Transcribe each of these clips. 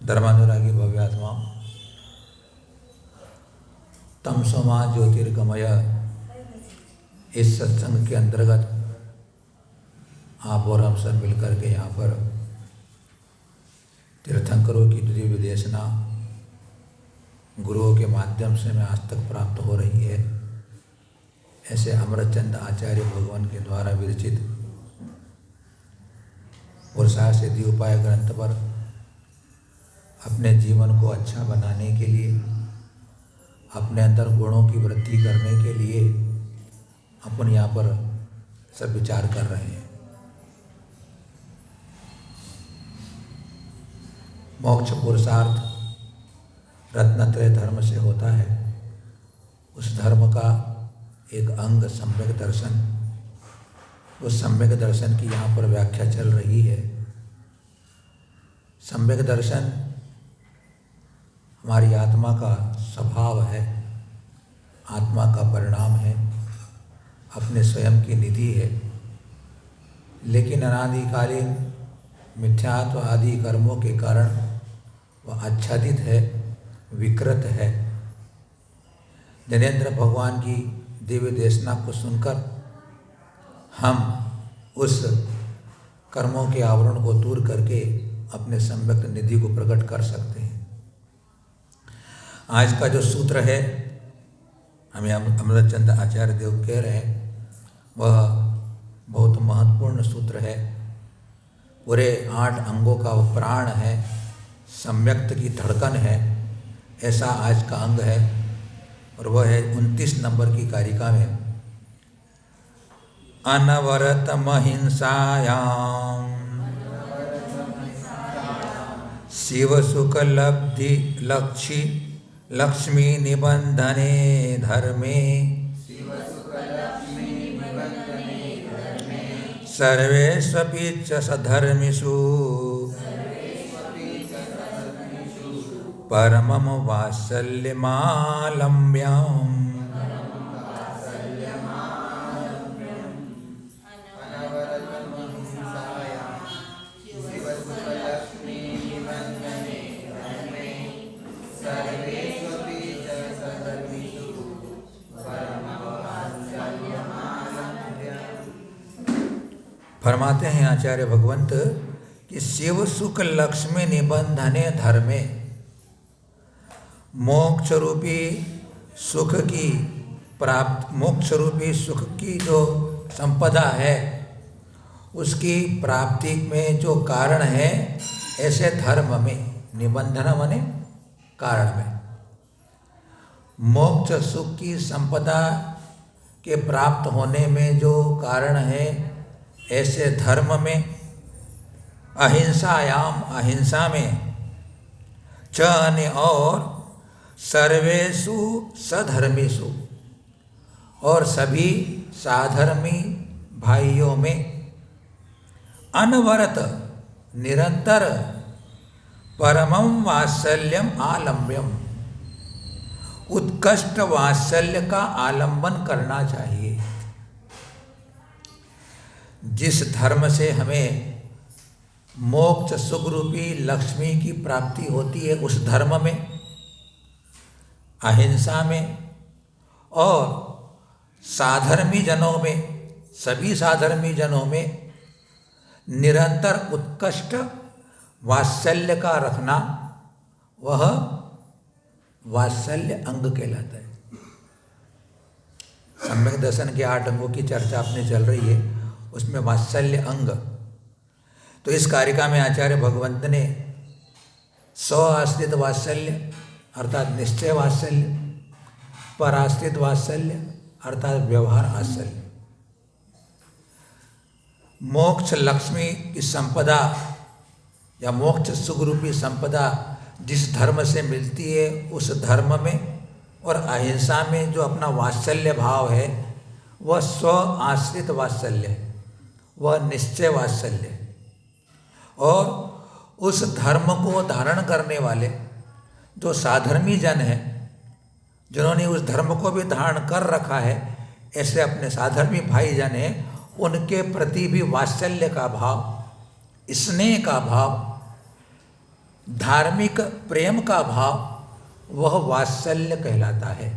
धर्मानुरागी भव्यात्मा तमसोमा ज्योतिर्गमय इस सत्संग के अंतर्गत आप और हम सब मिलकर के यहाँ पर तीर्थंकरों की दिव्य देशना गुरुओं के माध्यम से हमें आज तक प्राप्त हो रही है। ऐसे अमरचंद आचार्य भगवान के द्वारा विरचित पुरुषार्थ सिद्धि उपाय ग्रंथ पर अपने जीवन को अच्छा बनाने के लिए, अपने अंदर गुणों की वृद्धि करने के लिए अपन यहाँ पर सब विचार कर रहे हैं। मोक्ष पुरुषार्थ रत्नत्रय धर्म से होता है। उस धर्म का एक अंग सम्यक दर्शन, उस सम्यक दर्शन की यहाँ पर व्याख्या चल रही है। सम्यक दर्शन हमारी आत्मा का स्वभाव है, आत्मा का परिणाम है, अपने स्वयं की निधि है। लेकिन अनादिकालीन मिथ्यात्व आदि कर्मों के कारण वह आच्छादित है, विकृत है। जनेन्द्र भगवान की दिव्य देशना को सुनकर हम उस कर्मों के आवरण को दूर करके अपने सम्यक निधि को प्रकट कर सकते हैं। आज का जो सूत्र है, हमें अमरचंद आचार्य देव कह रहे हैं, वह बहुत महत्वपूर्ण सूत्र है। पूरे 8 अंगों का वो प्राण है, सम्यक्त की धड़कन है, ऐसा आज का अंग है। और वह है 29 नंबर की कारिका में, अनवरत महिंसायाम शिव सुख लब्धि लक्ष्मी निबंधने धर्मे सर्वेष्वपि च सधर्मिषु परमं वात्सल्यमालम्ब्यम्। फरमाते हैं आचार्य भगवंत कि शिव सुख लक्ष्मी निबंधने धर्मे, मोक्ष रूपी सुख की प्राप्त, मोक्ष रूपी सुख की जो संपदा है उसकी प्राप्ति में जो कारण है, ऐसे धर्म में, निबंधन माने कारण में, मोक्ष सुख की संपदा के प्राप्त होने में जो कारण है, ऐसे धर्म में, अहिंसायाम, अहिंसा में, च और सर्वेषु सधर्मीषु, और सभी साधर्मी भाइयों में, अनवरत निरंतर, परमं वात्सल्यम आलम्ब्यम, उत्कृष्ट वात्सल्य का आलंबन करना चाहिए। जिस धर्म से हमें मोक्ष सुख रूपी लक्ष्मी की प्राप्ति होती है, उस धर्म में, अहिंसा में और साधर्मी जनों में, सभी साधर्मी जनों में निरंतर उत्कृष्ट वात्सल्य का रखना, वह वात्सल्य अंग कहलाता है। सम्यक दर्शन के 8 अंगों की चर्चा अपने चल रही है, उसमें वात्सल्य अंग। तो इस कारिका में आचार्य भगवंत ने स्वआश्रित वात्सल्य अर्थात निश्चय वात्सल्य, पराश्रित वात्सल्य अर्थात व्यवहार वात्सल्य, मोक्ष लक्ष्मी की संपदा या मोक्ष सुख रूपी संपदा जिस धर्म से मिलती है, उस धर्म में और अहिंसा में जो अपना वात्सल्य भाव है, वह स्व आश्रित वात्सल्य है, वह निश्चय वात्सल्य है। और उस धर्म को धारण करने वाले जो साधर्मी जन हैं, जिन्होंने उस धर्म को भी धारण कर रखा है, ऐसे अपने साधर्मी भाई जन हैं, उनके प्रति भी वात्सल्य का भाव, स्नेह का भाव धार्मिक प्रेम का भाव वह वात्सल्य कहलाता है।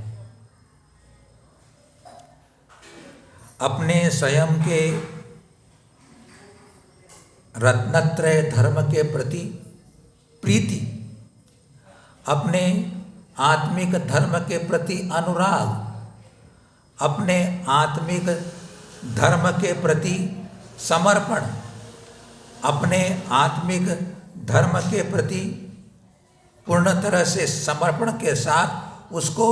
अपने स्वयं के रत्नत्रय धर्म के प्रति प्रीति, अपने आत्मिक धर्म के प्रति अनुराग, अपने आत्मिक धर्म के प्रति समर्पण, अपने आत्मिक धर्म के प्रति पूर्ण तरह से समर्पण के साथ उसको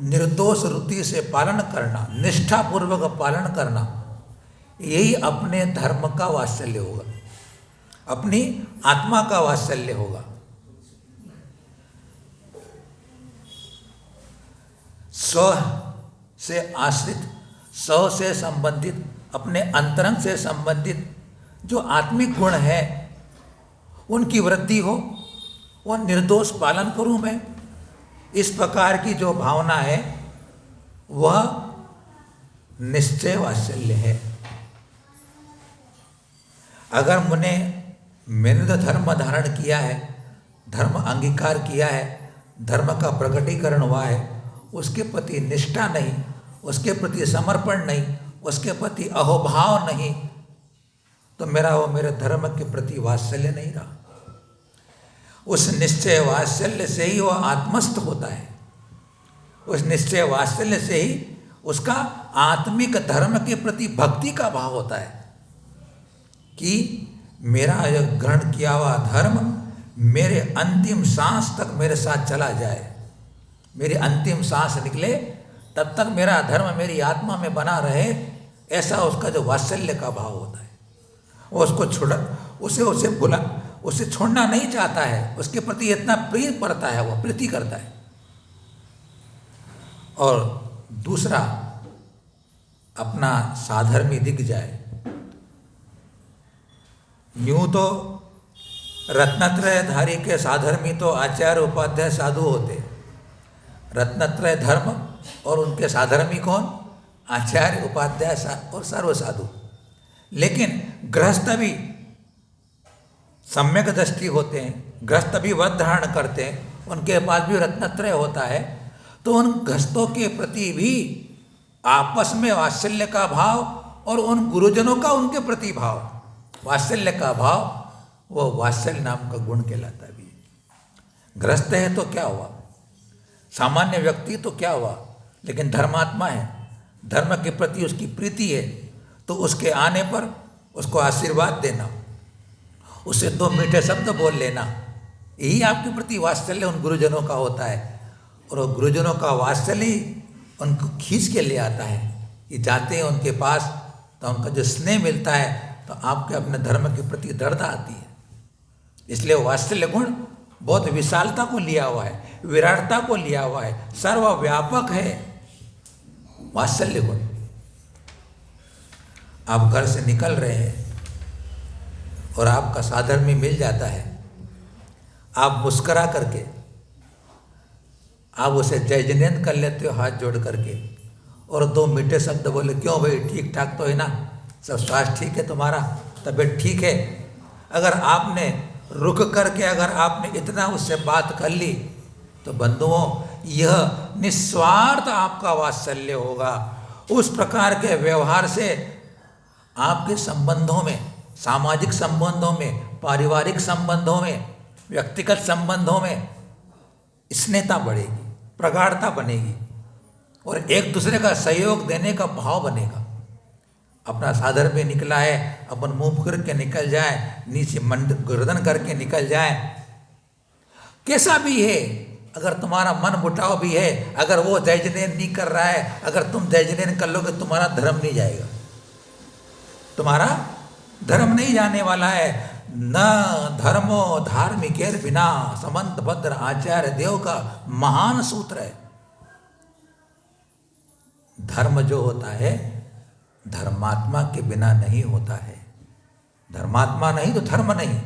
निर्दोष रुचि से पालन करना, निष्ठापूर्वक पालन करना, यही अपने धर्म का वात्सल्य होगा, अपनी आत्मा का वात्सल्य होगा। स्व से आश्रित, स्व से संबंधित, अपने अंतरंग से संबंधित जो आत्मिक गुण है उनकी वृद्धि हो, वह निर्दोष पालन करूं मैं, इस प्रकार की जो भावना है वह निश्चय वात्सल्य है। अगर मैंने तो धर्म धारण किया है, धर्म अंगीकार किया है, धर्म का प्रकटीकरण हुआ है, उसके प्रति निष्ठा नहीं, उसके प्रति समर्पण नहीं, उसके प्रति अहोभाव नहीं, तो मेरे धर्म के प्रति वात्सल्य नहीं रहा। उस निश्चय वात्सल्य से ही वह आत्मस्थ होता है, उस निश्चय वात्सल्य से ही उसका आत्मिक धर्म के प्रति भक्ति का भाव होता है कि मेरा यह ग्रहण किया हुआ धर्म मेरे अंतिम सांस तक मेरे साथ चला जाए, मेरी अंतिम सांस निकले तब तक मेरा धर्म मेरी आत्मा में बना रहे, ऐसा उसका जो वात्सल्य का भाव होता है। वो उसको उसे छोड़ना नहीं चाहता है, उसके प्रति इतना प्रिय पड़ता है, वो प्रीति करता है। और दूसरा, अपना साधर्मी दिख जाए। यूं तो रत्नत्रयधारी के साधर्मी तो आचार्य उपाध्याय साधु होते, रत्नत्रय धर्म और उनके साधर्मी कौन? आचार्य उपाध्याय और सर्व साधु। लेकिन गृहस्थ भी सम्यक दृष्टि होते हैं, गृहस्थ भी व्रत धारण करते हैं, उनके पास भी रत्नत्रय होता है, तो उन गृहस्थों के प्रति भी आपस में वात्सल्य का भाव और उन गुरुजनों का उनके प्रति भाव, वात्सल्य का भाव, वो वात्सल्य नाम का गुण कहलाता भी है। गृहस्थ है तो क्या हुआ, सामान्य व्यक्ति तो क्या हुआ, लेकिन धर्मात्मा है, धर्म के प्रति उसकी प्रीति है, तो उसके आने पर उसको आशीर्वाद देना, उससे दो मीठे शब्द बोल लेना, यही आपके प्रति वात्सल्य उन गुरुजनों का होता है। और वो गुरुजनों का वात्सल्य उनको खींच के ले आता है कि जाते हैं उनके पास तो उनका जो स्नेह मिलता है तो आपके अपने धर्म के प्रति दृढ़ता आती है। इसलिए वात्सल्य गुण बहुत विशालता को लिया हुआ है, विराटता को लिया हुआ है, सर्वव्यापक है वात्सल्य गुण। आप घर से निकल रहे हैं और आपका साधर्मी मिल जाता है, आप मुस्करा करके आप उसे जय जिनेंद्र कर लेते हो हाथ जोड़ करके, और दो मीठे शब्द बोले, क्यों भाई ठीक ठाक तो है ना, सब स्वास्थ्य ठीक है तुम्हारा, तबीयत ठीक है। अगर आपने रुक करके अगर आपने इतना उससे बात कर ली तो बंधुओं यह निस्वार्थ आपका वात्सल्य होगा। उस प्रकार के व्यवहार से आपके संबंधों में, सामाजिक संबंधों में, पारिवारिक संबंधों में, व्यक्तिगत संबंधों में स्नेहता बढ़ेगी, प्रगाढ़ता बनेगी और एक दूसरे का सहयोग देने का भाव बनेगा। अपना साधर में निकला है, अपन मुंह फिर के निकल जाए, नीचे गर्दन करके निकल जाए, कैसा भी है, अगर तुम्हारा मन मुटाव भी है, अगर वो जय जिनेंद्र नहीं कर रहा है, अगर तुम जय जिनेंद्र कर लोगे, तुम्हारा धर्म नहीं जाएगा, तुम्हारा धर्म नहीं जाने वाला है। न धर्मो धार्मिकेर बिना समंत भद्र आचार्य देव का महान सूत्र है। धर्म जो होता है धर्मात्मा के बिना नहीं होता है, धर्मात्मा नहीं तो धर्म नहीं।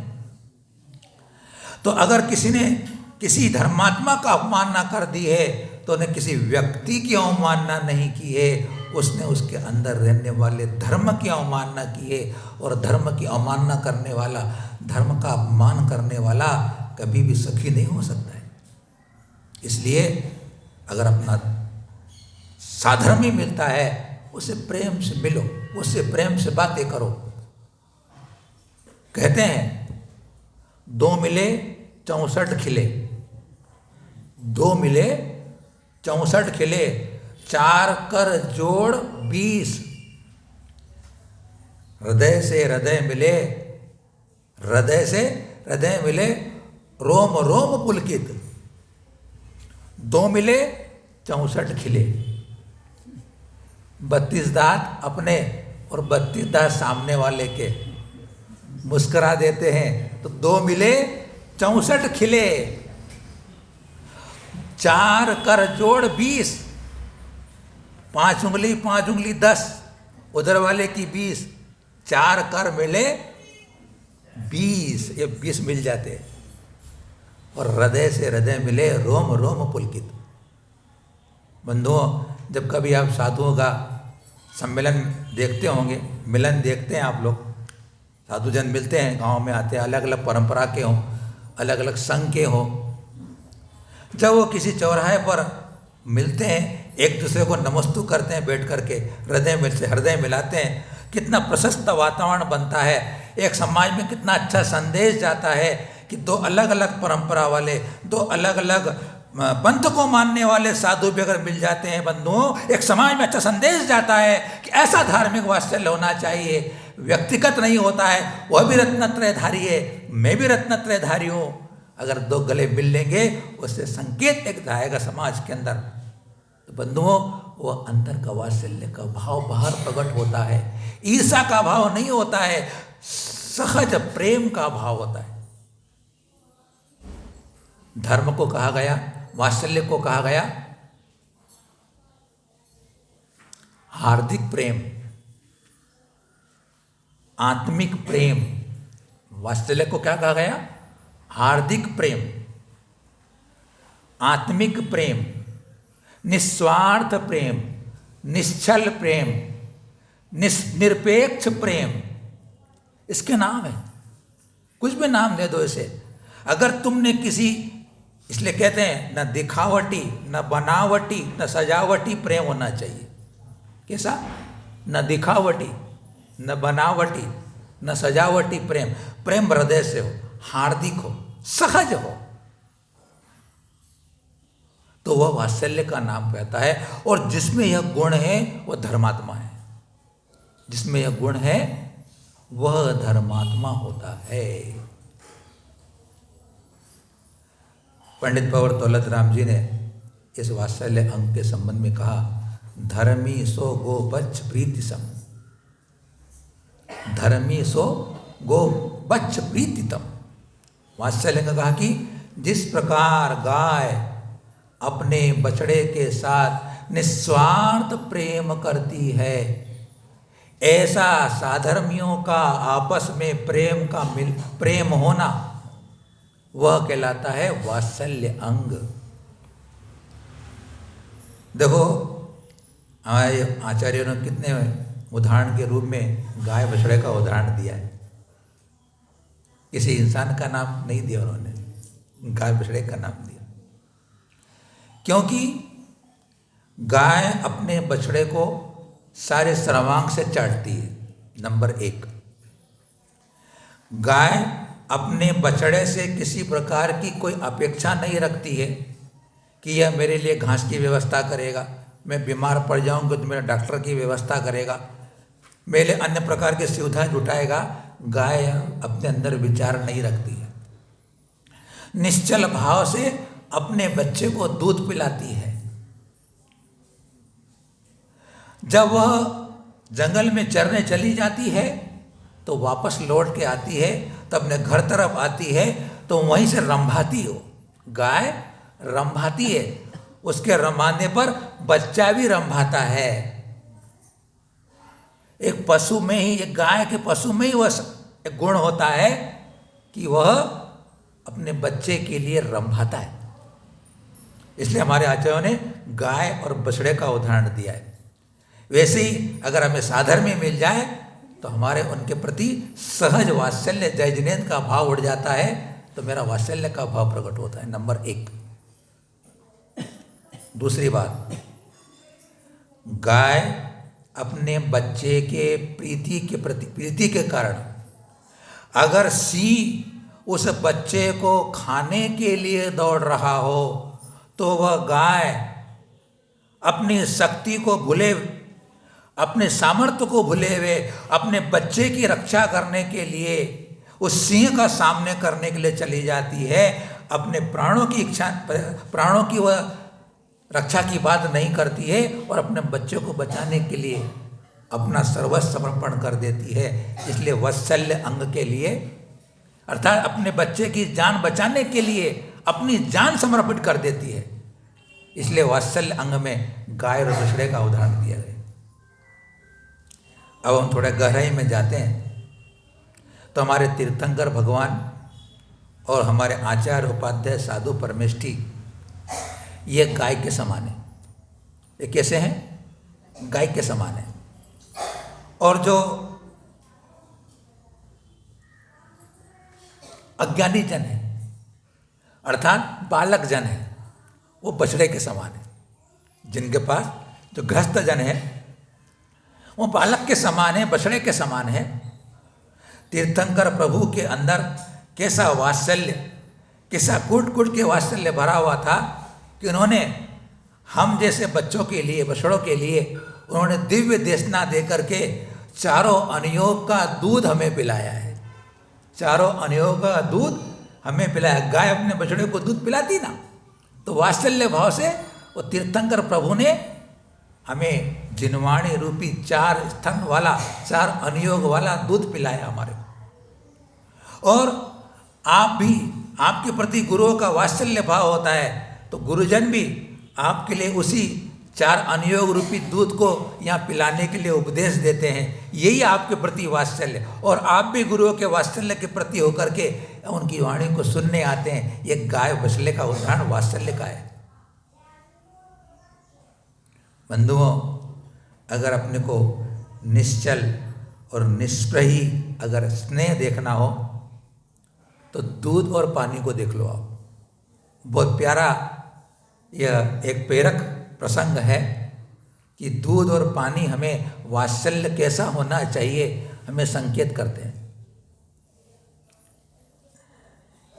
तो अगर किसी ने किसी धर्मात्मा का अवमानना कर दी है तो उन्हें किसी व्यक्ति की अवमानना नहीं की है, उसने उसके अंदर रहने वाले धर्म की अवमानना की है। और धर्म की अवमानना करने वाला, धर्म का अपमान करने वाला कभी भी सखी नहीं हो सकता है। इसलिए अगर अपना साधर्मी मिलता है, उसे प्रेम से मिलो, उससे प्रेम से बातें करो। कहते हैं 2 मिले 64 खिले, 2 मिले 64 खिले, 4 कर जोड़ 20। हृदय से हृदय मिले, हृदय से हृदय मिले, रोम रोम पुलकित। 2 मिले 64 खिले, 32 दांत अपने और 32 दांत सामने वाले के मुस्कुरा देते हैं, तो 2 मिले 64 खिले, 4 कर जोड़ 20, 5 उंगली 5 उंगली 10, उधर वाले की 20, 4 कर मिले 20, ये 20 मिल जाते। और हृदय से हृदय मिले, रोम रोम पुलकित। बंधुओं, जब कभी आप साधुओं का सम्मेलन देखते होंगे, मिलन देखते हैं आप लोग, साधुजन मिलते हैं, गांव में आते हैं, अलग अलग परंपरा के हों, अलग अलग संघ के हों, जब वो किसी चौराहे पर मिलते हैं, एक दूसरे को नमस्तु करते हैं, बैठ करके हृदय मिल से हृदय मिलाते हैं, कितना प्रशस्त वातावरण बनता है। एक समाज में कितना अच्छा संदेश जाता है कि 2 अलग अलग परंपरा वाले, 2 अलग अलग पंथ को मानने वाले साधु भी अगर मिल जाते हैं बंधुओं, एक समाज में अच्छा संदेश जाता है कि ऐसा धार्मिक वात्सल्य होना चाहिए। व्यक्तिगत नहीं होता है, वह भी रत्नत्रयधारी है, मैं भी रत्नत्रयधारी हूँ। अगर 2 गले मिल लेंगे, उससे संकेत एक जाएगा समाज के अंदर। तो बंधुओं, वो अंतर का वात्सल्य का भाव बाहर प्रकट होता है। ईर्षा का भाव नहीं होता है, सहज प्रेम का भाव होता है। धर्म को कहा गया, वात्सल्य को कहा गया हार्दिक प्रेम, आत्मिक प्रेम। वात्सल्य को क्या कहा गया? हार्दिक प्रेम, आत्मिक प्रेम, निस्वार्थ प्रेम, निश्चल प्रेम, निरपेक्ष प्रेम, इसके नाम है। कुछ भी नाम दे दो इसे। अगर तुमने किसी, इसलिए कहते हैं न दिखावटी, न बनावटी, न सजावटी प्रेम होना चाहिए। कैसा? न दिखावटी, न बनावटी, न सजावटी प्रेम। प्रेम हृदय से हो, हार्दिक हो, सहज हो, तो वह वात्सल्य का नाम कहता है। और जिसमें यह गुण है वह धर्मात्मा है, जिसमें यह गुण है वह धर्मात्मा होता है। पंडित पवर दौलत राम जी ने इस वात्सल्य अंग के संबंध में कहा, धर्मी सो गो बच्च प्रीति सम, धर्मी सो गो बच्च प्रीतितम। वात्सल्य ने कहा कि जिस प्रकार गाय अपने बछड़े के साथ निस्वार्थ प्रेम करती है, ऐसा साधर्मियों का आपस में प्रेम होना, वह कहलाता है वात्सल्य अंग। देखो हमारे आचार्यों ने कितने उदाहरण के रूप में गाय बछड़े का उदाहरण दिया है। किसी इंसान का नाम नहीं दिया उन्होंने, गाय बछड़े का नाम दिया। क्योंकि गाय अपने बछड़े को सारे सर्वांग से चाटती है। नंबर 1, गाय अपने बछड़े से किसी प्रकार की कोई अपेक्षा नहीं रखती है कि यह मेरे लिए घास की व्यवस्था करेगा, मैं बीमार पड़ जाऊंगा तो मेरा डॉक्टर की व्यवस्था करेगा, मेरे अन्य प्रकार की सुविधाएं जुटाएगा। गाय अपने अंदर विचार नहीं रखती है, निश्चल भाव से अपने बच्चे को दूध पिलाती है। जब वह जंगल में चरने चली जाती है तो वापस लौट के आती है, तो अपने घर तरफ आती है तो वहीं से रंभाती हो। गाय रंभाती है, उसके रंभाने पर बच्चा भी रंभाता है। एक पशु में ही, एक गाय के पशु में ही वह एक गुण होता है कि वह अपने बच्चे के लिए रंभाता है। इसलिए हमारे आचार्यों ने गाय और बछड़े का उदाहरण दिया है। वैसे ही अगर हमें साधर्म्य मिल जाए तो हमारे उनके प्रति सहज वात्सल्य जय जिनेन्द्र का भाव उड़ जाता है, तो तो मेरा वात्सल्य का भाव प्रकट होता है, नंबर 1। दूसरी बात, गाय अपने बच्चे के प्रीति के कारण अगर सिंह उस बच्चे को खाने के लिए दौड़ रहा हो तो वह गाय अपनी शक्ति को भूले, अपने सामर्थ्य को भूले हुए अपने बच्चे की रक्षा करने के लिए उस सिंह का सामने करने के लिए चली जाती है। अपने प्राणों की इच्छा, प्राणों की वह रक्षा की बात नहीं करती है और अपने बच्चों को बचाने के लिए अपना सर्वस्व समर्पण कर देती है। इसलिए वात्सल्य अंग के लिए, अर्थात अपने बच्चे की जान बचाने के लिए अपनी जान समर्पित कर देती है। इसलिए वात्सल्य अंग में गाय और बछड़े का उदाहरण दिया गया। अब हम थोड़ा गहराई में जाते हैं तो हमारे तीर्थंकर भगवान और हमारे आचार्य उपाध्याय साधु परमेष्ठी ये गाय के समान है। ये कैसे हैं? गाय के समान है। और जो अज्ञानी जन है अर्थात बालक जन है वो बछड़े के समान है। जिनके पास जो गृहस्थ जन है वो बालक के समान है, बछड़े के समान है। तीर्थंकर प्रभु के अंदर कैसा वात्सल्य, कैसा कूट कूट के वात्सल्य भरा हुआ था कि उन्होंने हम जैसे बच्चों के लिए, बछड़ों के लिए उन्होंने दिव्य देशना दे करके चारों अनयोग का दूध हमें पिलाया है। चारों अनयोग का दूध हमें पिलाया। गाय अपने बछड़े को दूध पिलाती ना, तो वात्सल्य भाव से वो तीर्थंकर प्रभु ने हमें जिनवाणी रूपी 4 स्तन वाला, 4 अनयोग वाला दूध पिलाया हमारे को। और आप भी, आपके प्रति गुरुओं का वात्सल्य भाव होता है तो गुरुजन भी आपके लिए उसी 4 अनयोग रूपी दूध को यहाँ पिलाने के लिए उपदेश देते हैं। यही आपके प्रति वात्सल्य, और आप भी गुरुओं के वात्सल्य के प्रति होकर के उनकी वाणी को सुनने आते हैं। ये गाय बछड़े का उदाहरण वात्सल्य का है। बंधुओं, अगर अपने को निश्चल और निष्प्रही अगर स्नेह देखना हो तो दूध और पानी को देख लो आप। बहुत प्यारा यह एक प्रेरक प्रसंग है कि दूध और पानी हमें वात्सल्य कैसा होना चाहिए हमें संकेत करते हैं।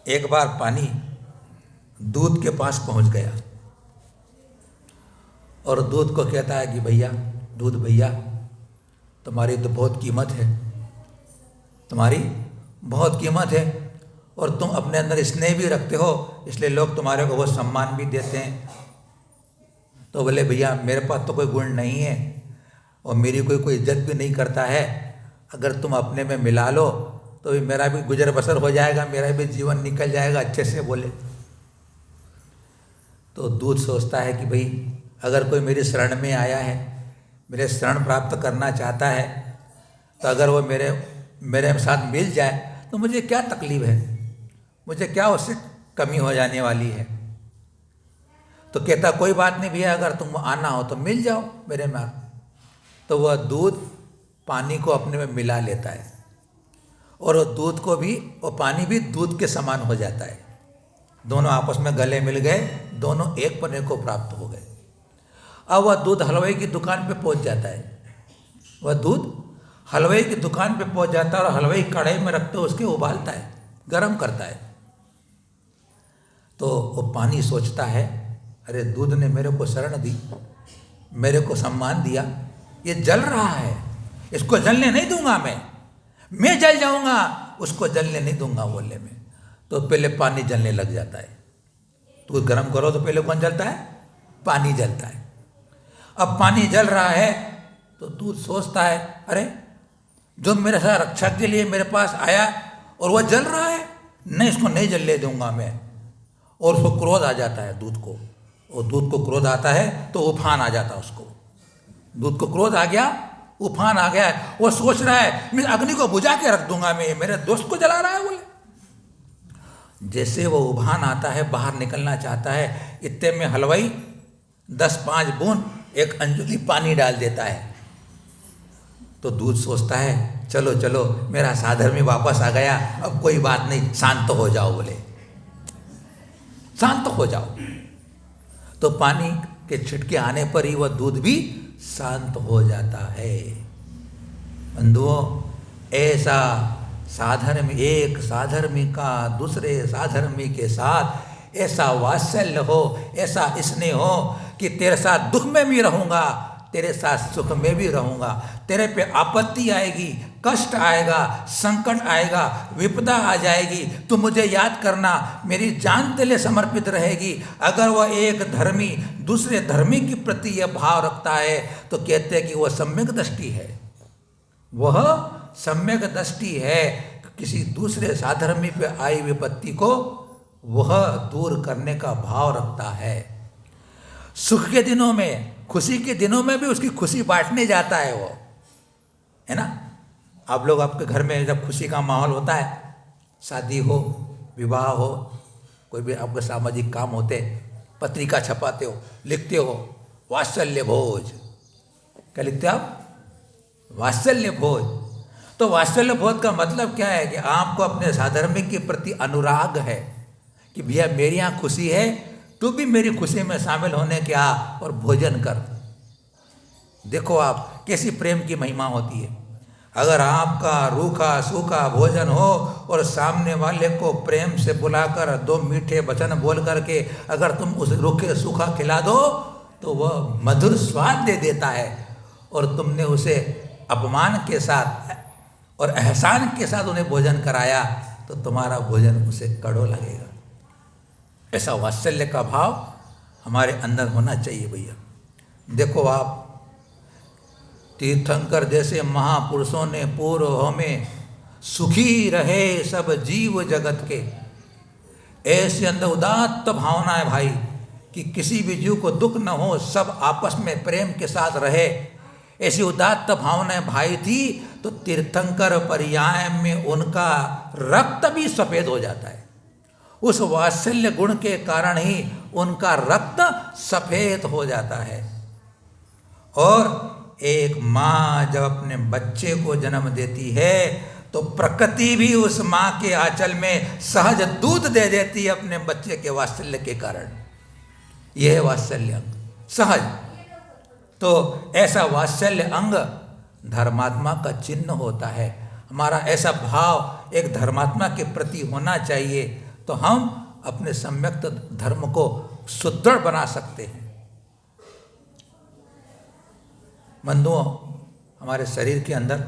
एक बार पानी दूध के पास पहुंच गया और दूध को कहता है कि भैया, दूध भैया, तुम्हारी तो बहुत कीमत है, तुम्हारी बहुत कीमत है और तुम अपने अंदर स्नेह भी रखते हो, इसलिए लोग तुम्हारे को बहुत सम्मान भी देते हैं। तो बोले भैया मेरे पास तो कोई गुण नहीं है और मेरी कोई इज्जत भी नहीं करता है, अगर तुम अपने में मिला लो तो भी मेरा भी गुजर बसर हो जाएगा, मेरा भी जीवन निकल जाएगा। अच्छे से बोले। तो दूध सोचता है कि भाई अगर कोई मेरी शरण में आया है, मेरे शरण प्राप्त करना चाहता है, तो अगर वो मेरे साथ मिल जाए तो मुझे क्या तकलीफ है, मुझे क्या उससे कमी हो जाने वाली है। तो कहता कोई बात नहीं भैया, अगर तुम आना हो तो मिल जाओ मेरे में। तो वह दूध पानी को अपने में मिला लेता है और वो दूध को भी, वो पानी भी दूध के समान हो जाता है। दोनों आपस में गले मिल गए, दोनों एक पने को प्राप्त हो गए। अब वह दूध हलवाई की दुकान पे पहुंच जाता है। वह दूध हलवाई की दुकान पे पहुंच जाता है और हलवाई कढ़ाई में रखते उसके उबालता है, गर्म करता है। तो वो पानी सोचता है, अरे दूध ने मेरे को शरण दी, मेरे को सम्मान दिया, ये जल रहा है, इसको जलने नहीं दूंगा, मैं जल जाऊंगा, उसको जलने नहीं दूंगा बोले में। तो पहले पानी जलने लग जाता है। दूध गर्म करो तो पहले कौन जलता है? पानी जलता है। अब पानी जल रहा है तो दूध सोचता है, अरे जो मेरे साथ रक्षा के लिए मेरे पास आया और वह जल रहा है, नहीं इसको नहीं जलने दूंगा मैं। और उसको क्रोध आ जाता है दूध को, और दूध को क्रोध आता है तो उफान आ जाता है उसको। दूध को क्रोध आ गया, उफान आ गया है, वो सोच रहा है मैं अग्नि को बुझा के रख दूंगा, मैं मेरे दोस्त को जला रहा है बोले। जैसे वो उफान आता है, बाहर निकलना चाहता है, इतने में हलवाई 10-5 बूंद 1 अंजुली पानी डाल देता है। तो दूध सोचता है चलो चलो मेरा साधर्मी वापस आ गया, अब कोई बात नहीं, शांत हो जाओ बोले। शांत हो जाओ, तो पानी के छिटके आने पर ही वह दूध भी शांत हो जाता है। बंधुओं, ऐसा साधर्म, एक साधर्मी का दूसरे साधर्मी के साथ ऐसा वात्सल्य हो, ऐसा स्नेह हो कि तेरे साथ दुख में भी रहूँगा, तेरे साथ सुख में भी रहूँगा। तेरे पे आपत्ति आएगी, कष्ट आएगा, संकट आएगा, विपदा आ जाएगी, तो मुझे याद करना, मेरी जान तेरे समर्पित रहेगी। अगर वह एक धर्मी दूसरे धर्मी के प्रति यह भाव रखता है तो कहते हैं कि वह सम्यक दृष्टि है। वह सम्यक दृष्टि है। किसी दूसरे साधर्मी पे आई विपत्ति को वह दूर करने का भाव रखता है। सुख के दिनों में, खुशी के दिनों में भी उसकी खुशी बांटने जाता है वो, है ना। आप लोग, आपके घर में जब खुशी का माहौल होता है, शादी हो, विवाह हो, कोई भी आपके सामाजिक काम होते, पत्रिका छपाते हो, लिखते हो वात्सल्य भोज। क्या लिखते हो आप? वात्सल्य भोज। तो वात्सल्य भोज का मतलब क्या है कि आपको अपने साधर्मिक के प्रति अनुराग है कि भैया मेरी यहाँ खुशी है, तू भी मेरी खुशी में शामिल होने के आ और भोजन कर। देखो आप कैसी प्रेम की महिमा होती है। अगर आपका रूखा सूखा भोजन हो और सामने वाले को प्रेम से बुलाकर दो मीठे वचन बोल करके अगर तुम उस रूखे सूखा खिला दो तो वह मधुर स्वाद दे देता है, और तुमने उसे अपमान के साथ और एहसान के साथ उन्हें भोजन कराया तो तुम्हारा भोजन उसे कड़वा लगेगा। ऐसा वात्सल्य का भाव हमारे अंदर होना चाहिए भैया। देखो आप, तीर्थंकर जैसे महापुरुषों ने पूर्व हमें सुखी रहे सब जीव जगत के, ऐसे अंदर उदात्त भावना है भाई कि किसी भी जीव को दुख न हो, सब आपस में प्रेम के साथ रहे, ऐसी उदात्त भावना भाई थी। तो तीर्थंकर पर्याय में उनका रक्त भी सफेद हो जाता है। उस वात्सल्य गुण के कारण ही उनका रक्त सफेद हो जाता है। और एक माँ जब अपने बच्चे को जन्म देती है तो प्रकृति भी उस माँ के आंचल में सहज दूध दे देती है अपने बच्चे के वात्सल्य के कारण। यह है वात्सल्य अंग, सहज। तो ऐसा वात्सल्य अंग धर्मात्मा का चिन्ह होता है। हमारा ऐसा भाव एक धर्मात्मा के प्रति होना चाहिए, तो हम अपने सम्यक धर्म को सुदृढ़ बना सकते हैं। बंधुओं, हमारे शरीर के अंदर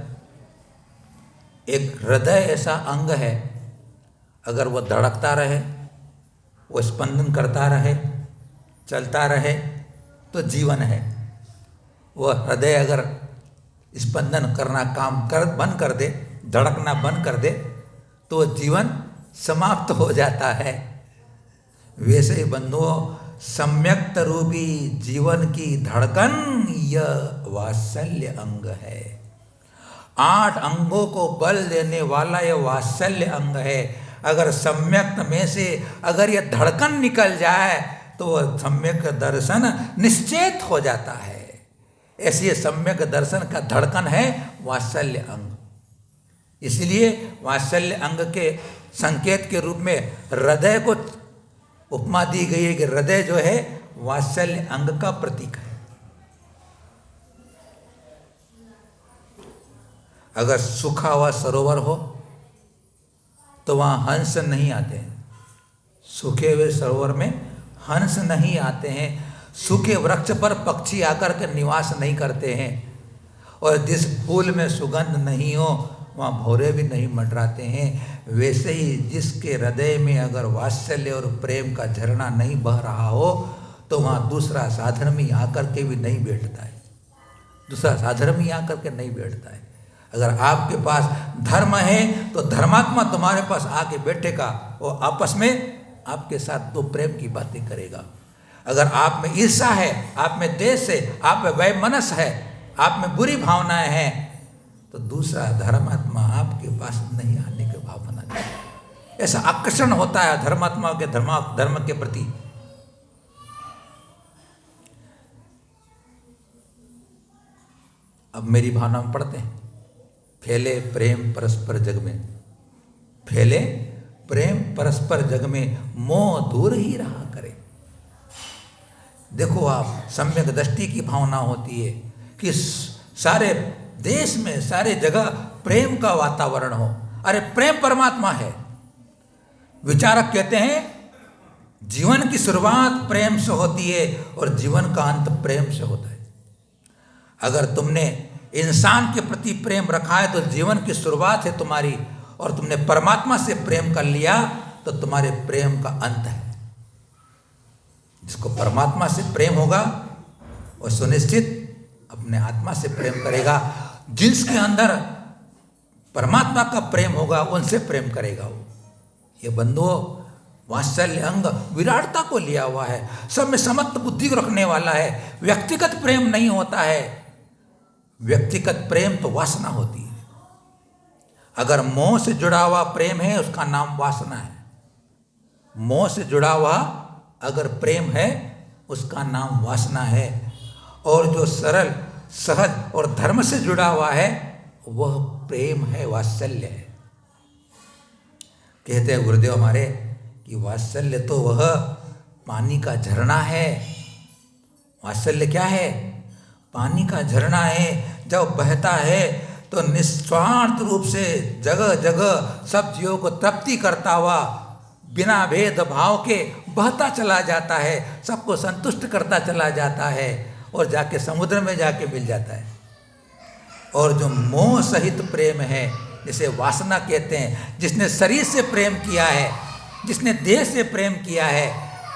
एक हृदय ऐसा अंग है, अगर वह धड़कता रहे, वो स्पंदन करता रहे, चलता रहे तो जीवन है। वह हृदय अगर स्पंदन करना बंद कर दे, धड़कना बंद कर दे, तो जीवन समाप्त हो जाता है। वैसे ही बंधुओं, सम्यक्त रूपी जीवन की धड़कन यह वात्सल्य अंग है। 8 अंगों को बल देने वाला यह वात्सल्य अंग है। अगर सम्यक्त में से अगर यह धड़कन निकल जाए तो वह सम्यक दर्शन निश्चेत हो जाता है। ऐसे सम्यक दर्शन का धड़कन है वात्सल्य अंग। इसलिए वात्सल्य अंग के संकेत के रूप में हृदय को उपमा दी गई है कि हृदय जो है वात्सल्य अंग का प्रतीक है। अगर सूखा हुआ सरोवर हो तो वहाँ हंस नहीं आते हैं। सूखे हुए सरोवर में हंस नहीं आते हैं। सूखे वृक्ष पर पक्षी आकर के निवास नहीं करते हैं। और जिस फूल में सुगंध नहीं हो वहाँ भौरे भी नहीं मंडराते हैं। वैसे ही जिसके हृदय में अगर वात्सल्य और प्रेम का झरना नहीं बह रहा हो तो वहाँ दूसरा साधर्मी आकर के भी नहीं बैठता है। दूसरा साधर्मी आकर के नहीं बैठता है। अगर आपके पास धर्म है तो धर्मात्मा तुम्हारे पास आके बैठेगा, वो आपस में आपके साथ दो प्रेम की बातें करेगा। अगर आप में ईर्ष्या है, आप में द्वेष है, आप में वैमनस्य है, आप में बुरी भावनाएं हैं, तो दूसरा धर्मात्मा आपके पास नहीं आने की भावना चाहिए। ऐसा आकर्षण होता है धर्मात्मा के धर्म के प्रति। अब मेरी भावना में पढ़ते हैं, फैले प्रेम परस्पर जग में, फैले प्रेम परस्पर जग में मोह दूर ही रहा करे। देखो आप, सम्यक दृष्टि की भावना होती है कि सारे देश में, सारे जगह प्रेम का वातावरण हो। अरे प्रेम परमात्मा है। विचारक कहते हैं जीवन की शुरुआत प्रेम से होती है और जीवन का अंत प्रेम से होता है। अगर तुमने इंसान के प्रति प्रेम रखा है तो जीवन की शुरुआत है तुम्हारी, और तुमने परमात्मा से प्रेम कर लिया तो तुम्हारे प्रेम का अंत है। जिसको परमात्मा से प्रेम होगा वो सुनिश्चित अपने आत्मा से प्रेम करेगा। जिसके अंदर परमात्मा का प्रेम होगा उनसे प्रेम करेगा वो। ये बंधुओं, वात्सल्य अंग विराटता को लिया हुआ है, सब में समत्व बुद्धि को रखने वाला है। व्यक्तिगत प्रेम नहीं होता है। व्यक्तिगत प्रेम तो वासना होती है। अगर मोह से जुड़ा हुआ प्रेम है उसका नाम वासना है। मोह से जुड़ा हुआ अगर प्रेम है उसका नाम वासना है। और जो सरल, सहज और धर्म से जुड़ा हुआ है वह प्रेम है, वात्सल्य है। कहते हैं गुरुदेव हमारे कि वात्सल्य तो वह पानी का झरना है। वात्सल्य क्या है? पानी का झरना है। जब बहता है तो निस्वार्थ रूप से जगह जगह सब जीवों को तृप्ति करता हुआ बिना भेद भाव के बहता चला जाता है, सबको संतुष्ट करता चला जाता है और जाके समुद्र में जाके मिल जाता है। और जो मोह सहित प्रेम है, जिसे वासना कहते हैं, जिसने शरीर से प्रेम किया है, जिसने देह से प्रेम किया है,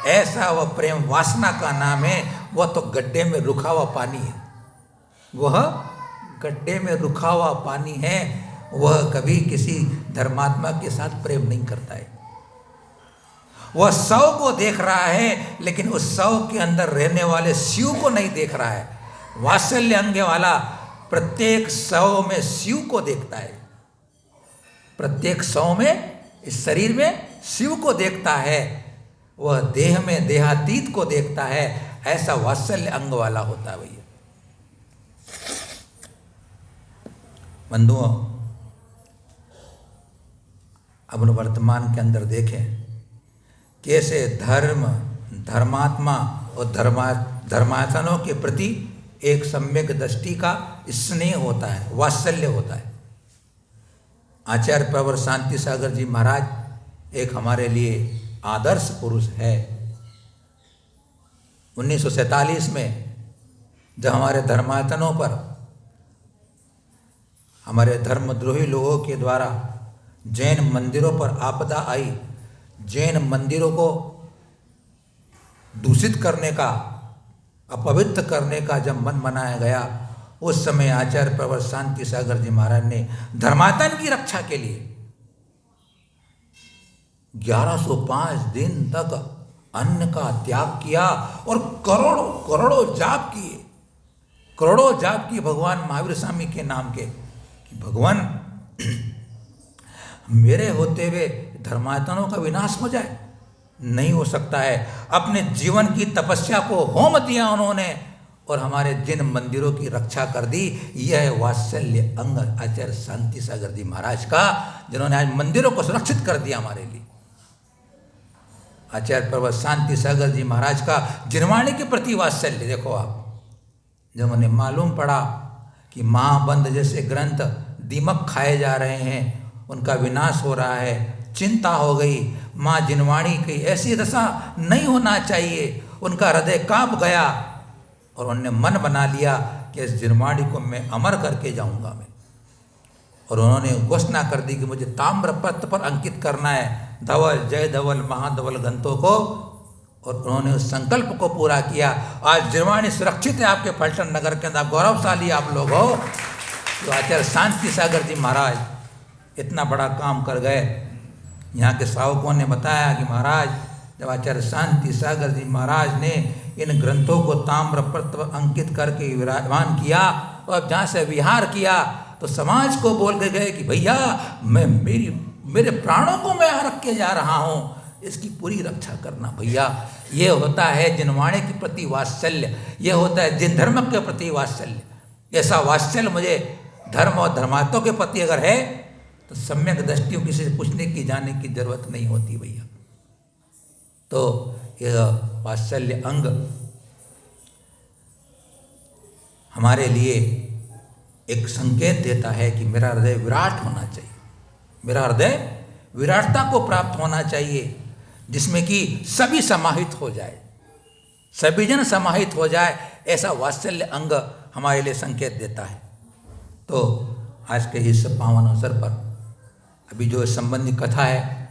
ऐसा वह प्रेम वासना का नाम है। वह तो गड्ढे में रुका हुआ पानी है। वह गड्ढे में रुका हुआ पानी है। वह कभी किसी धर्मात्मा के साथ प्रेम नहीं करता है। वह शव को देख रहा है लेकिन उस शव के अंदर रहने वाले शिव को नहीं देख रहा है। वात्सल्य अंग वाला प्रत्येक शव में शिव को देखता है। प्रत्येक शव में, इस शरीर में शिव को देखता है। वह देह में देहातीत को देखता है। ऐसा वात्सल्य अंग वाला होता है भैया। बंधुओं, अब वर्तमान के अंदर देखें कैसे धर्म, धर्मात्मा और धर्मात्माओं के प्रति एक सम्यक दृष्टि का स्नेह होता है, वात्सल्य होता है। आचार्य प्रवर शांति सागर जी महाराज एक हमारे लिए आदर्श पुरुष है। 1947 में जब हमारे धर्मात्माओं पर, हमारे धर्मद्रोही लोगों के द्वारा जैन मंदिरों पर आपदा आई, जैन मंदिरों को दूषित करने का, अपवित्र करने का जब मन बनाया गया, उस समय आचार्य प्रवर शांति सागर जी महाराज ने धर्मात्मा की रक्षा के लिए 1105 दिन तक अन्न का त्याग किया और करोड़ों करोड़ों जाप किए। करोड़ों जाप किए भगवान महावीर स्वामी के नाम के, कि भगवान मेरे होते हुए धर्मात्माओं का विनाश हो जाए। नहीं हो सकता है। अपने जीवन की तपस्या को होम दिया उन्होंने और हमारे जिन मंदिरों की रक्षा कर दी। यह है वात्सल्य अंग आचार्य शांति सागर जी महाराज का, जिन्होंने आज मंदिरों को सुरक्षित कर दिया हमारे लिए। आचार्य प्रवर शांति सागर जी महाराज का जिनवाणी के प्रति वात्सल्य देखो आप। जब उन्हें मालूम पड़ा कि महाबंध जैसे ग्रंथ दीमक खाए जा रहे हैं, उनका विनाश हो रहा है, चिंता हो गई। माँ जिनवाणी की ऐसी दशा नहीं होना चाहिए। उनका हृदय कांप गया और उन्होंने मन बना लिया कि इस जिनवाणी को मैं अमर करके जाऊंगा मैं। और उन्होंने घोषणा कर दी कि मुझे ताम्रपत्र पर अंकित करना है धवल जय धवल महाधवल ग्रंथों को। और उन्होंने उस संकल्प को पूरा किया। आज जिनवाणी सुरक्षित है आपके पलटन नगर के अंदर। गौरवशाली आप लोग हो। तो आचार्य शांति सागर जी महाराज इतना बड़ा काम कर गए। यहाँ के श्रावकों ने बताया कि महाराज जब आचार्य शांति सागर जी महाराज ने इन ग्रंथों को ताम्रपत्र पर अंकित करके विराजमान किया और जहाँ से विहार किया तो समाज को बोल के गए कि भैया मैं मेरे प्राणों को मैं यहाँ रख के जा रहा हूँ, इसकी पूरी रक्षा करना भैया। ये होता है जिनवाणी के प्रति वात्सल्य, ये होता है जिन धर्म के प्रति वात्सल्य। ऐसा वात्सल्य मुझे धर्म और धर्मात्मा के प्रति अगर है तो सम्यक दृष्टियों किसी से पूछने की जाने की जरूरत नहीं होती भैया। तो यह वात्सल्य अंग हमारे लिए एक संकेत देता है कि मेरा हृदय विराट होना चाहिए, मेरा हृदय विराटता को प्राप्त होना चाहिए, जिसमें कि सभी समाहित हो जाए, सभी जन समाहित हो जाए, ऐसा वात्सल्य अंग हमारे लिए संकेत देता है। तो आज के इस पावन अवसर पर अभी जो संबंधी कथा है,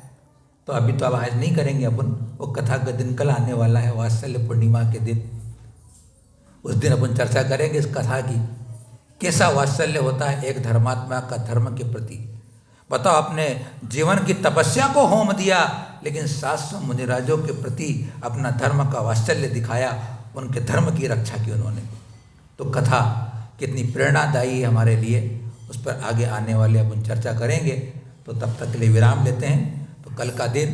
तो अभी तो अब आज नहीं करेंगे अपन, वो कथा का दिन कल आने वाला है, वात्सल्य पूर्णिमा के दिन। उस दिन अपन चर्चा करेंगे इस कथा की, कैसा वात्सल्य होता है एक धर्मात्मा का धर्म के प्रति। बताओ, अपने जीवन की तपस्या को होम दिया, लेकिन 700 मुनिराजों के प्रति अपना धर्म का वात्सल्य दिखाया, उनके धर्म की रक्षा की उन्होंने। तो कथा कितनी प्रेरणादायी है हमारे लिए, उस पर आगे आने वाले अपन चर्चा करेंगे। तो तब तक के लिए विराम लेते हैं। तो कल का दिन